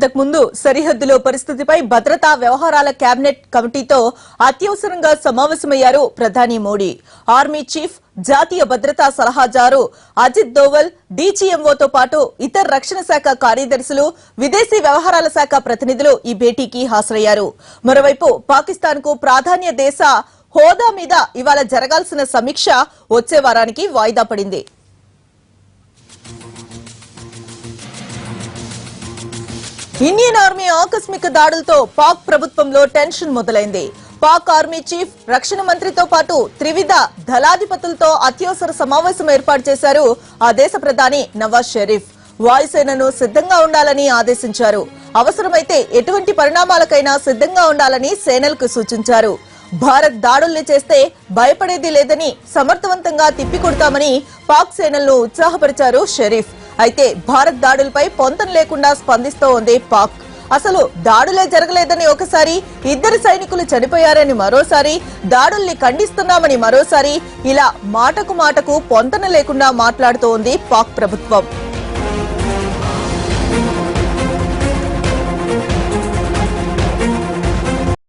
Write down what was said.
అంతకుముందు సరిహద్దులో పరిస్థితిపై భద్రతా వ్యవహారాల కేబినెట్ కమిటీతో అత్యవసరంగా సమావేశమయ్యారు ప్రధాని మోడీ. ఆర్మీ చీఫ్, జాతీయ భద్రతా సలహాదారు అజిత్ దోవల్, డీజీఎంఓతో పాటు ఇతర రక్షణ శాఖ కార్యదర్శులు, విదేశీ వ్యవహారాల శాఖ ప్రతినిధులు ఈ భేటీకి హాజరయ్యారు. మరోవైపు పాకిస్తాన్ కు ప్రాధాన్య దేశ హోదా మీద ఇవాళ జరగాల్సిన సమీక్ష వచ్చే వారానికి వాయిదా పడింది. ఇండియన్ ఆర్మీ ఆకస్మిక దాడులతో పాక్ ప్రభుత్వంలో టెన్షన్ మొదలైంది. పాక్ ఆర్మీ చీఫ్, రక్షణ మంత్రితో పాటు త్రివిధ దళాధిపతులతో అత్యవసర సమావేశం ఏర్పాటు చేశారు ఆ దేశ ప్రధాని నవాజ్ షరీఫ్. వాయుసేనను సిద్ధంగా ఉండాలని ఆదేశించారు. అవసరమైతే ఎటువంటి పరిణామాలకైనా సిద్ధంగా ఉండాలని సేనలకు సూచించారు. భారత్ దాడుల్ని చేస్తే భయపడేది లేదని, సమర్థవంతంగా తిప్పికొడతామని పాక్ సేనలను ఉత్సాహపరిచారు షరీఫ్. అయితే భారత్ దాడులపై పొంతన లేకుండా స్పందిస్తోంది పాక్. అసలు దాడులే జరగలేదని ఒకసారి, ఇద్దరు సైనికులు చనిపోయారని మరోసారి, దాడుల్ని ఖండిస్తున్నామని మరోసారి, ఇలా మాటకు మాటకు పొంతన లేకుండా మాట్లాడుతోంది పాక్ ప్రభుత్వం.